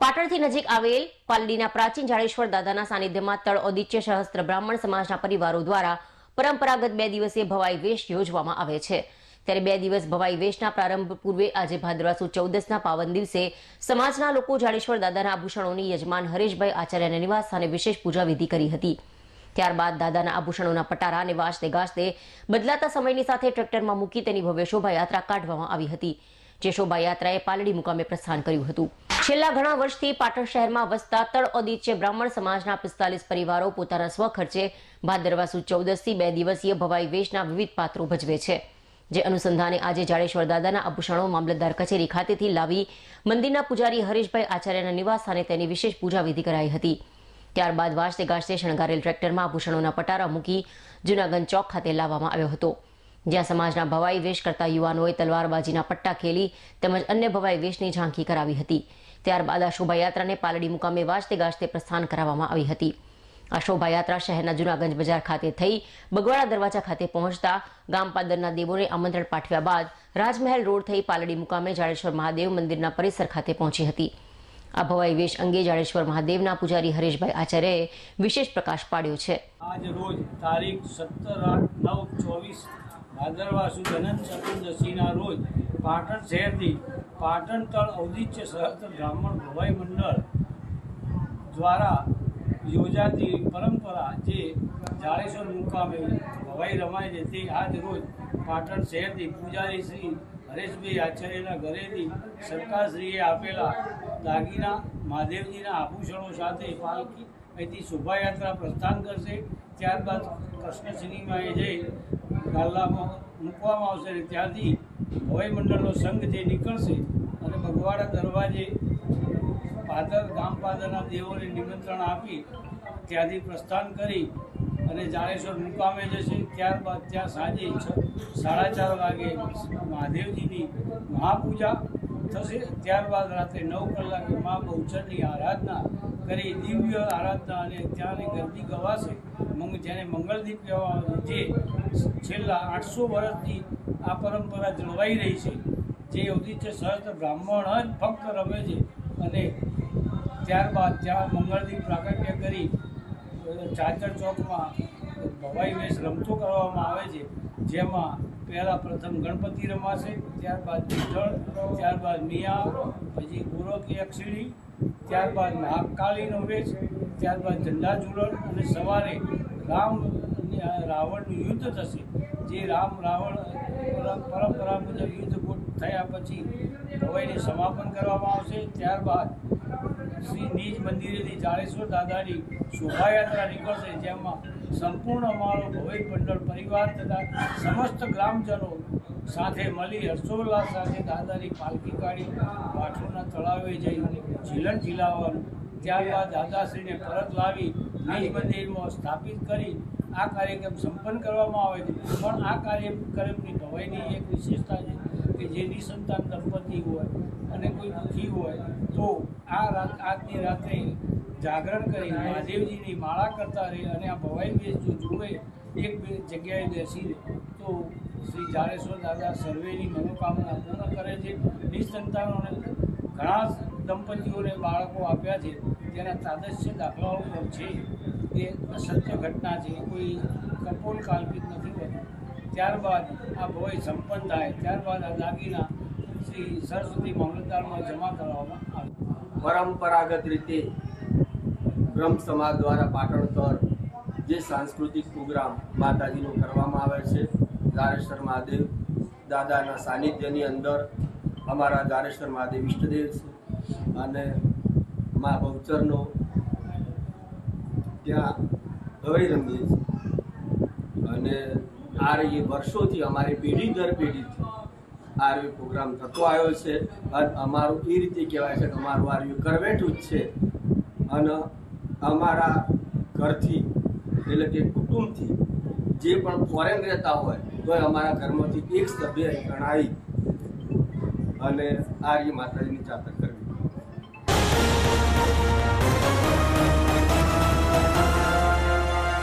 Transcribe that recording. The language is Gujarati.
પાટણથી નજીક આવેલ પાલડીના પ્રાચીન જાડેશ્વર દાદાના સાનિધ્યમાં તળ ઔદિત્ય સહસ્ત્ર બ્રાહ્મણ સમાજના પરિવારો દ્વારા પરંપરાગત 2 દિવસીય ભવાઈ વેશ યોજવામાં આવે છે। ત્યારે 2 દિવસ ભવાઈ વેશના પ્રારંભ પૂર્વે આજે ભાદરવા સુદ 14ના પાવન દિવસે સમાજના લોકો જાડેશ્વર દાદાના આભૂષણોની યજમાન હરેશભાઈ આચાર્યના નિવાસ સ્થાને વિશેષ પૂજા વિધિ કરી હતી। ત્યારબાદ દાદાના આભૂષણોના પટારા અને વાજતે ગાજતે બદલાતા સમયની સાથે ટ્રેક્ટરમાં મૂકી તેની ભવ્ય શોભાયાત્રા કાઢવામાં આવી હતી, જે શોભાયાત્રાએ પાલડી મુકામે પ્રસ્થાન કર્યું હતું। છેલ્લા ઘણા વર્ષથી પાટણ શહેરમાં વસતા તળ ઔદિત્ય બ્રાહ્મણ સમાજના 45 પરિવારો પોતાના સ્વખર્ચે ભાદરવા સુદ 14થી 2 દિવસીય ભવાઈ વેશના વિવિધ પાત્રો ભજવે છે। જે અનુસંધાને આજે જાડેશ્વર દાદાના આભૂષણો મામલતદાર કચેરી ખાતેથી લાવી મંદિરના પૂજારી હરેશભાઈ આચાર્યના નિવાસ સ્થાને તેની વિશેષ પૂજા વિધિ કરાઈ હતી। ત્યારબાદ વાજતે ગાજતે શણગારેલ ટ્રેક્ટરમાં આભૂષણોના પટારા મૂકી જૂનાગંજ ચોક ખાતે લાવવામાં આવ્યો હતો, જ્યાં સમાજના ભવાઈ વેશ કરતા યુવાનોએ તલવારબાજીના પટ્ટા ખેલી તેમજ અન્ય ભવાઈ વેશની ઝાંખી કરાવી હતી। ત્યારબાદ આ શોભાયાત્રાને પાલડી મુકામે વાજતે ગાજતે પ્રસ્થાન કરાવવામાં આવી હતી। આ શોભાયાત્રા શહેરના જૂનાગંજ બજાર ખાતે થઈ બગવાડા દરવાજા ખાતે પહોંચતા ગામ પાદરના દેવોને આમંત્રણ પાઠવ્યા બાદ રાજમહેલ રોડ થઈ પાલડી મુકામે જાડેશ્વર મહાદેવ મંદિરના પરિસર ખાતે પહોંચી હતી। આ ભવાઈ વેશ અંગે જાડેશ્વર મહાદેવના પૂજારી હરેશભાઈ આચાર્યએ વિશેષ પ્રકાશ પાડ્યો છે। આજ રોજ તારીખ 17/8/24 ભાદરવા સુદ અનંત ચતુર્દશીના રોજ પાટણ શહેરથી પાટણ તળ ઔદિત્ય સહસ્ત્ર બ્રાહ્મણ ભવાઈ મંડળ દ્વારા યોજાતી પરંપરા જે જાડેશ્વર મુકામે ભવાઈ રમાય છે તે આજ રોજ પાટણ શહેરથી પૂજારી શ્રી હરેશભાઈ આચાર્યના ઘરેથી સરકારશ્રીએ આપેલા દાગીના મહાદેવજીના આભૂષણો સાથે પાલકી અહીંથી શોભાયાત્રા પ્રસ્થાન કરશે। ત્યારબાદ કૃષ્ણ સિનેમાએ જઈ ગાલ્લામાં મૂકવામાં આવશે અને ત્યાંથી ભવાઈ મંડળનો સંઘ જે નીકળશે અને બગવાડા દરવાજે ગામ પાદરના દેવોને નિમંત્રણ આપી ત્યાંથી પ્રસ્થાન કરી અને જાડેશ્વર મુકામે જશે। ત્યારબાદ ત્યાં સાંજે 4:30 વાગે મહાદેવજીની મહાપૂજા થશે। ત્યારબાદ રાત્રે 9 કલાકે મા બહુચરની આરાધના કરી દિવ્ય આરાધના અને ત્યાંની ગરબી ગવાશે, જેને મંગળદીપ કહેવામાં આવે છે। જે છેલ્લા 800 વર્ષથી આ પરંપરા જળવાઈ રહી છે, જે ઔદિત્ય સહસ્ત્ર બ્રાહ્મણ જ ફક્ત રમે છે। અને ત્યારબાદ ત્યાં મંગળદીપ પ્રાગટ્ય કરી ચાચર ચોકમાં ભવાઈ વેશ રમતો કરવામાં આવે છે, જેમાં પ્રથમ ગણપતિ રમાશે, ત્યારબાદ વિઠ્ઠળ, ત્યારબાદ મિયા, પછી ગોરખ યક્ષિણી, ત્યારબાદ મહાકાળીનો વેશ, ત્યારબાદ ઝંડા ઝુલણ અને સવારે રાવણનું યુદ્ધ થશે। જે રામ રાવણ પરંપરા મુજબ યુદ્ધ થયા પછી ભવાઈનું સમાપન કરવામાં આવશે। ત્યારબાદ શ્રી નિજ મંદિરેથી જાડેશ્વર દાદાની શોભાયાત્રા નીકળશે, જેમાં સંપૂર્ણ અમારો ભવાઈ મંડળ પરિવાર તથા સમસ્ત ગ્રામજનો સાથે મળી હર્ષોલ્લાસ સાથે દાદાની પાલકી કાઢી વાઠોના તળાવે જઈ ઝીલણ ઝીલાવવાનું, ત્યારબાદ દાદાશ્રીને પરત લાવી નિજ મંદિરમાં સ્થાપિત કરી આ કાર્યક્રમ સંપન્ન કરવામાં આવે છે। પણ આ કાર્યક્રમની ભવાઈની એક વિશેષતા છે કે જે નિસંતાન દંપતી હોય અને કોઈ દુઃખી હોય તો આજની રાત્રે જાગરણ કરી મહાદેવજીની માળા કરતા રહે અને આ ભવાઈ વેશ જો જોડે એક બે જગ્યાએ બેસીને તો શ્રી જાડેશ્વર દાદા સર્વેની મનોકામના પૂર્ણ કરે છે। નિસંતાનોને ઘણા દંપતીઓને બાળકો આપ્યા છે, તેના તાદશ્ય દાખલાઓ પણ છે। એ સત્ય ઘટના છે, કોઈ કપોલ કાલ્પિત નથી હોતું। ત્યારબાદ આ ભવાઈ સંપન્ન થાય ત્યારબાદ આ દાગીના શ્રી સરસ્વતી મામલતદારમાં જમા કરવામાં આવે। પરંપરાગત રીતે બ્રહ્મ સમાજ દ્વારા પાટણ પર જે સાંસ્કૃતિક પ્રોગ્રામ માતાજીનો કરવામાં આવે છે, જાડેશ્વર મહાદેવ દાદાના સાનિધ્યની અંદર અમારા જાડેશ્વર મહાદેવ ઈષ્ટદેવ છે અને મા બહુચરનો ત્યાં ભવાઈ રમીએ છીએ અને આ એ વર્ષોથી અમારી પેઢી દર પેઢીથી આ પ્રોગ્રામ થતો આવ્યો છે અને અમારું એ રીતે કહેવાય છે કે અમારું આ કરવેઠું જ છે અને અમારા ઘરથી એટલે કે કુટુંબથી જે પણ ફોરેન રહેતા હોય તો અમારા ઘરમાંથી એક સભ્ય ગણાવી અને આર્ય માતાજીની ચાદર કરવી।